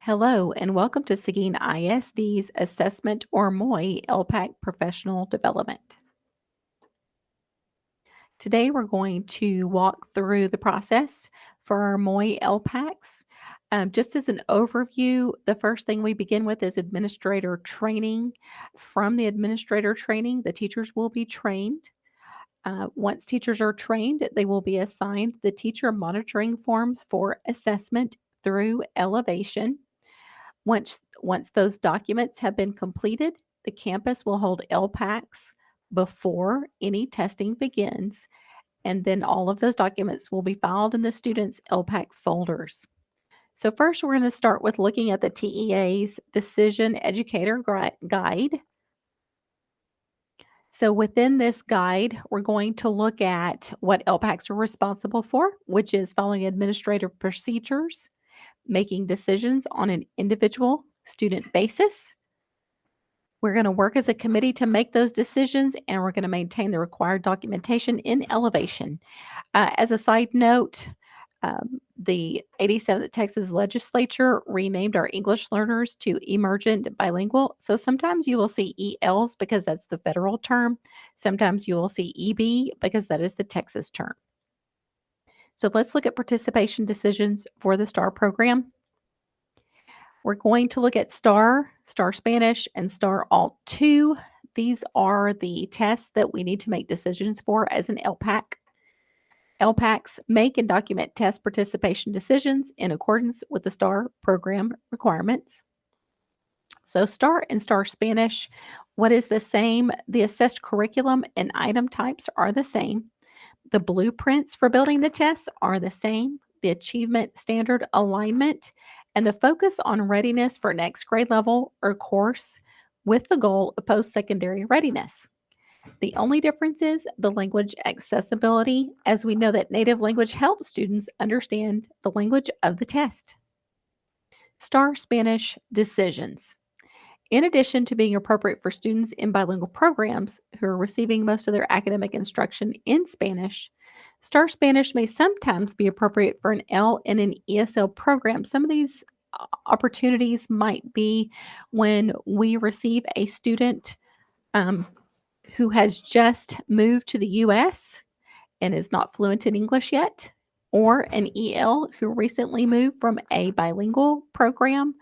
Hello, and welcome to Seguin ISD's Assessment or MOI LPAC Professional Development. Today, we're going to walk through the process for our MOI LPACs. Just as an overview, the first thing we begin with is administrator training. From the administrator training, the teachers will be trained. Once teachers are trained, they will be assigned the teacher monitoring forms for assessment through elevation. Once those documents have been completed, the campus will hold LPACs before any testing begins, and then all of those documents will be filed in the students' LPAC folders. So first, we're going to start with looking at the TEA's Decision Educator Guide. So within this guide, we're going to look at what LPACs are responsible for, which is following administrative procedures, making decisions on an individual student basis. We're going to work as a committee to make those decisions, and we're going to maintain the required documentation in elevation. As a side note, the 87th Texas Legislature renamed our English learners to emergent bilingual. So sometimes you will see ELs because that's the federal term. Sometimes you will see EB because that is the Texas term. So let's look at participation decisions for the STAAR program. We're going to look at STAAR, STAAR Spanish, and STAAR Alt 2. These are the tests that we need to make decisions for as an LPAC. LPACs make and document test participation decisions in accordance with the STAAR program requirements. So STAAR and STAAR Spanish, what is the same? The assessed curriculum and item types are the same. The blueprints for building the tests are the same. The achievement standard alignment and the focus on readiness for next grade level or course with the goal of post-secondary readiness. The only difference is the language accessibility, as we know that native language helps students understand the language of the test. STAAR Spanish decisions. In addition to being appropriate for students in bilingual programs who are receiving most of their academic instruction in Spanish, STAAR Spanish may sometimes be appropriate for an L in an ESL program. Some of these opportunities might be when we receive a student who has just moved to the US and is not fluent in English yet, or an EL who recently moved from a bilingual program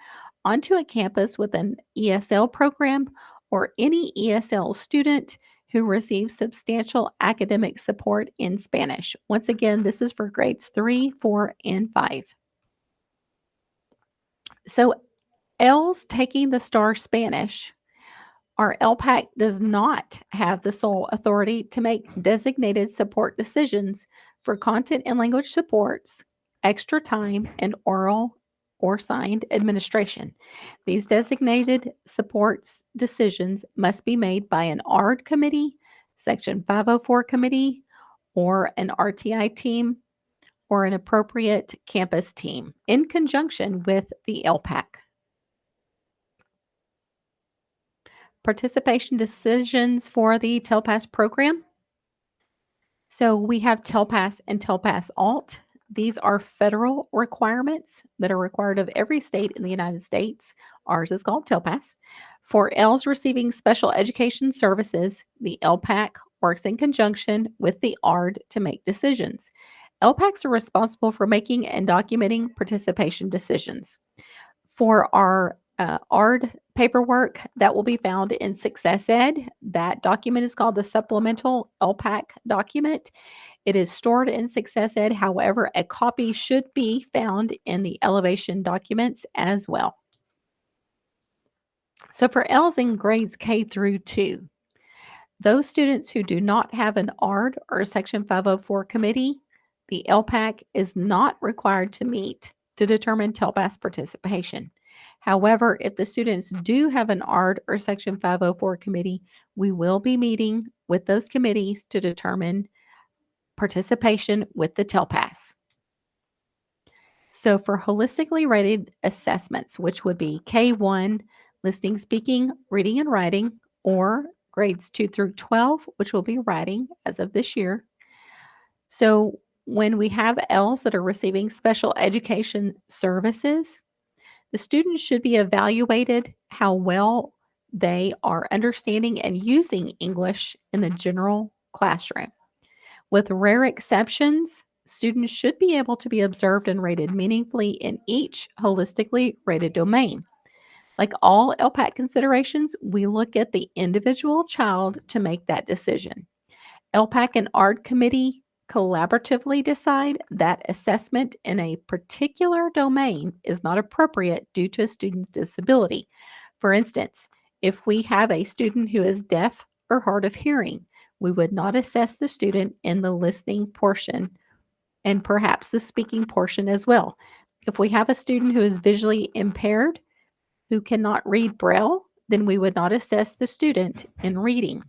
onto a campus with an ESL program, or any ESL student who receives substantial academic support in Spanish. Once again, this is for grades 3, 4, and 5. So L's taking the STAAR Spanish, our LPAC does not have the sole authority to make designated support decisions for content and language supports, extra time, and oral or signed administration. These designated supports decisions must be made by an ARD committee, Section 504 committee, or an RTI team, or an appropriate campus team in conjunction with the LPAC. Participation decisions for the TELPAS program. So we have TELPAS and TELPAS Alt. These are federal requirements that are required of every state in the United States. Ours is called TELPAS. For Ls receiving special education services, the LPAC works in conjunction with the ARD to make decisions. LPACs are responsible for making and documenting participation decisions. For our ARD paperwork, that will be found in Success Ed. That document is called the Supplemental LPAC document. It is stored in Success Ed. However, a copy should be found in the Elevation documents as well. So for L's in grades K through 2, those students who do not have an ARD or a Section 504 committee, the LPAC is not required to meet to determine TELPAS participation. However, if the students do have an ARD or Section 504 committee, we will be meeting with those committees to determine participation with the TELPAS. So for holistically rated assessments, which would be K1, listening, speaking, reading, and writing, or grades 2 through 12, which will be writing as of this year. So when we have Ls that are receiving special education services, The students should be evaluated how well they are understanding and using English in the general classroom. With rare exceptions, students should be able to be observed and rated meaningfully in each holistically rated domain. Like all LPAC considerations, we look at the individual child to make that decision. LPAC and ARD committee collaboratively decide that assessment in a particular domain is not appropriate due to a student's disability. For instance, if we have a student who is deaf or hard of hearing, we would not assess the student in the listening portion and perhaps the speaking portion as well. If we have a student who is visually impaired who cannot read Braille, then we would not assess the student in reading.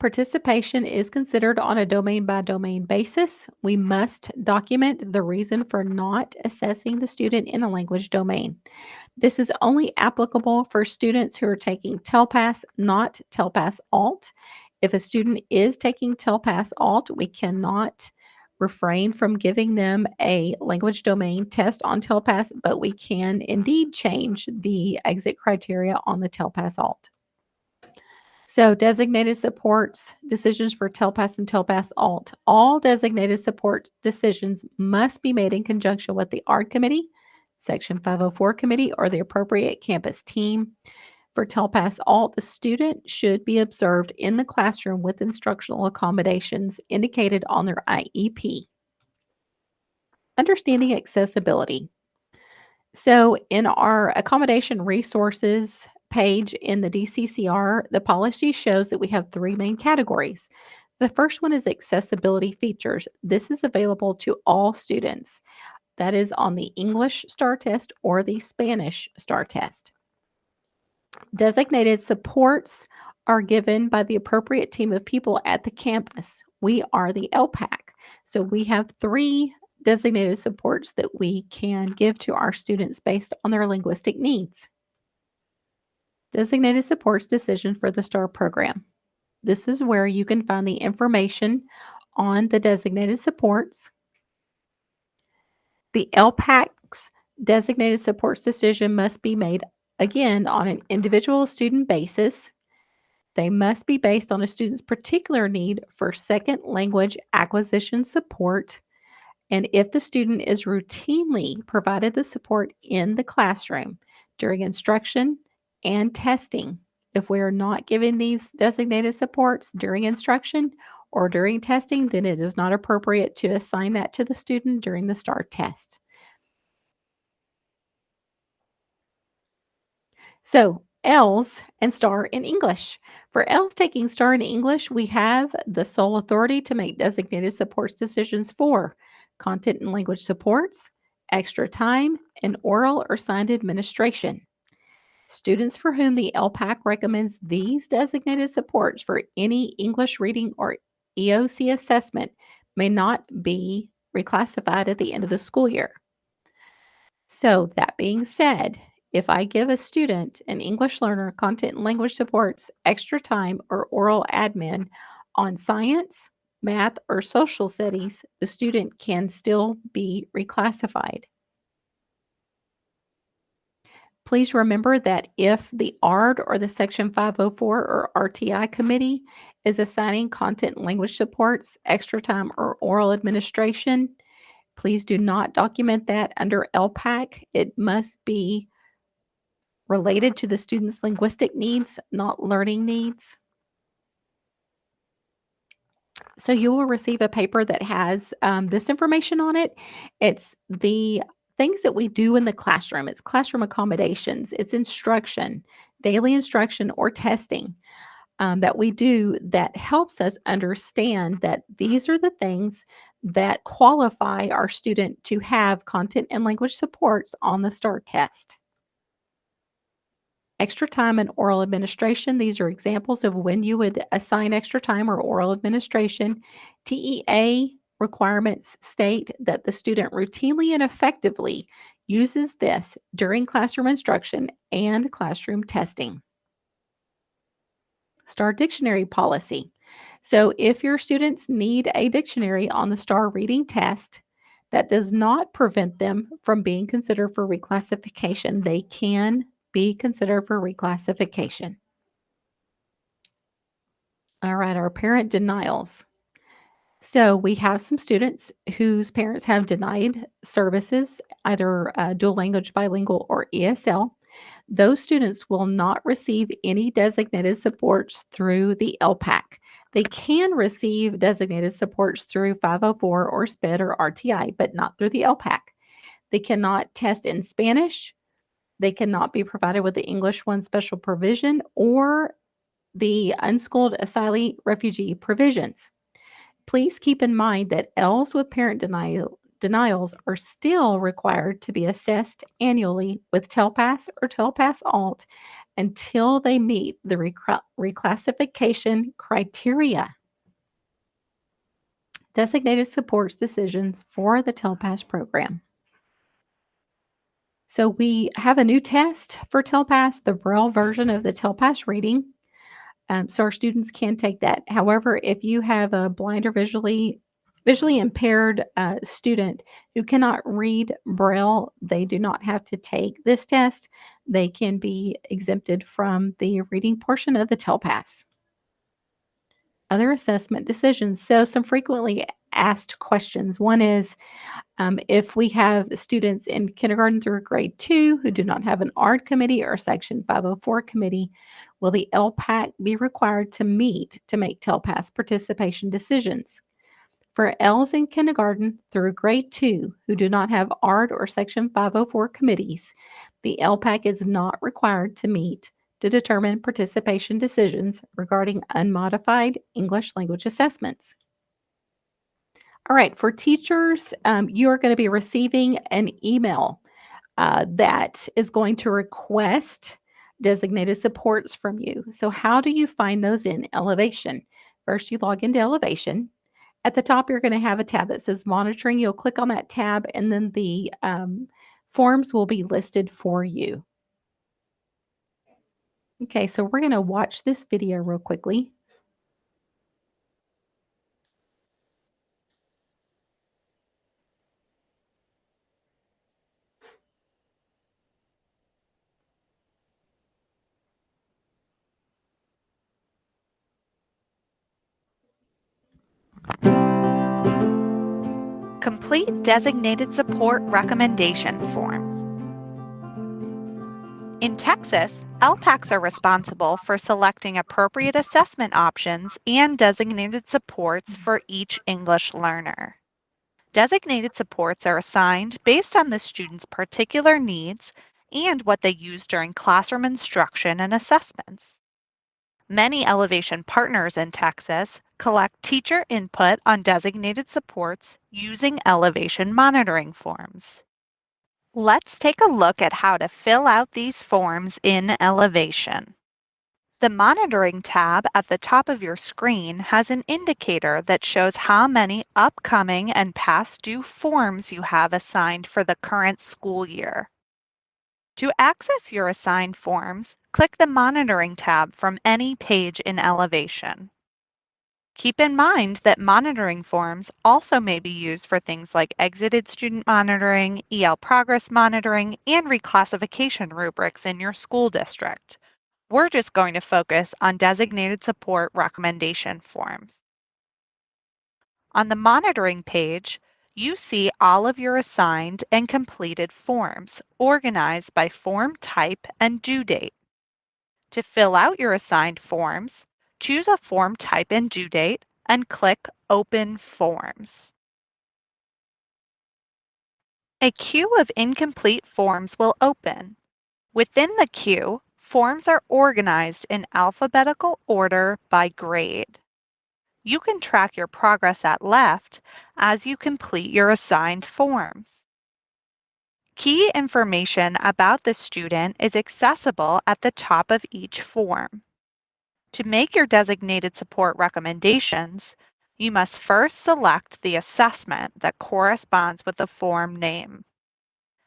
Participation is considered on a domain by domain basis. We must document the reason for not assessing the student in a language domain. This is only applicable for students who are taking TELPAS, not TELPAS Alt. If a student is taking TELPAS Alt, we cannot refrain from giving them a language domain test on TELPAS, but we can indeed change the exit criteria on the TELPAS Alt. So, designated supports decisions for TELPAS and TELPAS Alt. All designated support decisions must be made in conjunction with the ARD committee, Section 504 committee, or the appropriate campus team. For TELPAS Alt, the student should be observed in the classroom with instructional accommodations indicated on their IEP. Understanding accessibility. So, in our accommodation resources page in the DCCR, the policy shows that we have three main categories. The first one is accessibility features. This is available to all students. That is on the English STAAR test or the Spanish STAAR test. Designated supports are given by the appropriate team of people at the campus. We are the LPAC. So we have three designated supports that we can give to our students based on their linguistic needs. Designated supports decision for the STAR program. This is where you can find the information on the designated supports. The LPAC's designated supports decision must be made again on an individual student basis. They must be based on a student's particular need for second language acquisition support. And if the student is routinely provided the support in the classroom during instruction and testing, if we are not giving these designated supports during instruction or during testing, then it is not appropriate to assign that to the student during the STAR test. So, L's and STAR in English. For L's taking STAR in English, we have the sole authority to make designated supports decisions for content and language supports, extra time, and oral or signed administration. Students for whom the LPAC recommends these designated supports for any English reading or EOC assessment may not be reclassified at the end of the school year. So, that being said, if I give a student, an English learner, content and language supports, extra time, or oral admin on science, math, or social studies, the student can still be reclassified. Please remember that if the ARD or the Section 504 or RTI committee is assigning content and language supports, extra time, or oral administration, please do not document that under LPAC. It must be related to the student's linguistic needs, not learning needs. So you will receive a paper that has this information on it. It's the things that we do in the classroom. It's classroom accommodations. It's instruction, daily instruction or testing that we do that helps us understand that these are the things that qualify our student to have content and language supports on the STAR test. Extra time and oral administration. These are examples of when you would assign extra time or oral administration. TEA requirements state that the student routinely and effectively uses this during classroom instruction and classroom testing. STAR dictionary policy. So if your students need a dictionary on the STAR reading test, That does not prevent them from being considered for reclassification. They can be considered for reclassification. All right, our parent denials. So we have some students whose parents have denied services, either dual language, bilingual, or ESL. Those students will not receive any designated supports through the LPAC. They can receive designated supports through 504 or SPID or RTI, but not through the LPAC. They cannot test in Spanish. They cannot be provided with the English 1 special provision or the unschooled asylee refugee provisions. Please keep in mind that Ls with parent denials are still required to be assessed annually with TELPAS or TELPAS Alt until they meet the reclassification criteria. Designated supports decisions for the TELPAS program. So we have a new test for TELPAS, the Braille version of the TELPAS reading. So our students can take that. However, if you have a blind or visually impaired student who cannot read Braille, they do not have to take this test. They can be exempted from the reading portion of the TELPAS. Other assessment decisions. So some frequently asked questions. One is, if we have students in kindergarten through grade 2 who do not have an ARD committee or Section 504 committee, will the LPAC be required to meet to make TELPAS participation decisions? For Ls in kindergarten through grade 2 who do not have ARD or Section 504 committees, the LPAC is not required to meet to determine participation decisions regarding unmodified English language assessments. All right, for teachers, you are going to be receiving an email that is going to request designated supports from you. So, how do you find those in Elevation? First, you log into Elevation. At the top, you're going to have a tab that says Monitoring. You'll click on that tab, and then the forms will be listed for you. Okay, so we're going to watch this video real quickly. Complete designated support recommendation forms. In Texas, LPACs are responsible for selecting appropriate assessment options and designated supports for each English learner. Designated supports are assigned based on the student's particular needs and what they use during classroom instruction and assessments. Many Elevation partners in Texas collect teacher input on designated supports using Elevation monitoring forms. Let's take a look at how to fill out these forms in Elevation. The Monitoring tab at the top of your screen has an indicator that shows how many upcoming and past due forms you have assigned for the current school year. To access your assigned forms, click the Monitoring tab from any page in Elevation. Keep in mind that monitoring forms also may be used for things like exited student monitoring, EL progress monitoring, and reclassification rubrics in your school district. We're just going to focus on designated support recommendation forms. On the monitoring page, you see all of your assigned and completed forms organized by form type and due date. To fill out your assigned forms, choose a form type and due date and click Open Forms. A queue of incomplete forms will open. Within the queue, forms are organized in alphabetical order by grade. You can track your progress at left as you complete your assigned forms. Key information about the student is accessible at the top of each form. To make your designated support recommendations, you must first select the assessment that corresponds with the form name.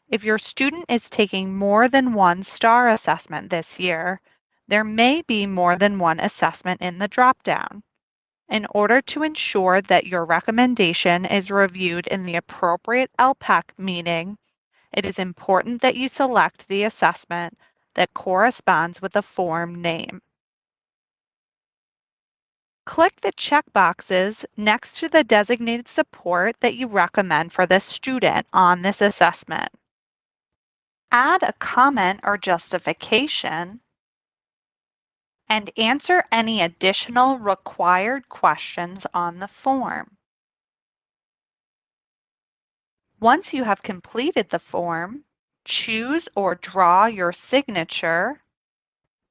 If your student is taking more than one STAAR assessment this year, there may be more than one assessment in the dropdown. In order to ensure that your recommendation is reviewed in the appropriate LPAC meeting, it is important that you select the assessment that corresponds with the form name. Click the checkboxes next to the designated support that you recommend for this student on this assessment. Add a comment or justification, and answer any additional required questions on the form. Once you have completed the form, choose or draw your signature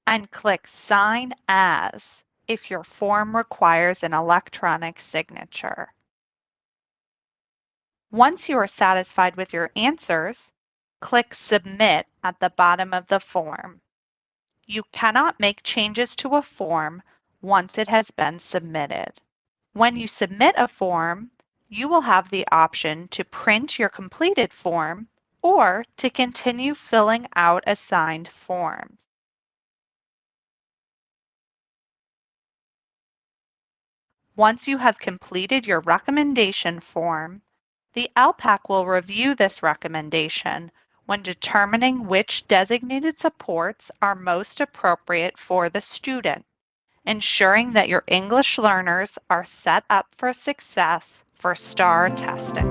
and click Sign As if your form requires an electronic signature. Once you are satisfied with your answers, click Submit at the bottom of the form. You cannot make changes to a form once it has been submitted. When you submit a form, you will have the option to print your completed form or to continue filling out assigned forms. Once you have completed your recommendation form, the LPAC will review this recommendation when determining which designated supports are most appropriate for the student, ensuring that your English learners are set up for success for STAAR testing.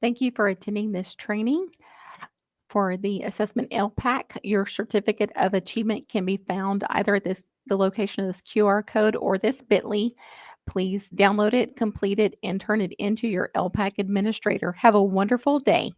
Thank you for attending this training. For the assessment LPAC, your certificate of achievement can be found either at the location of this QR code or this bit.ly. Please download it, complete it, and turn it into your LPAC administrator. Have a wonderful day.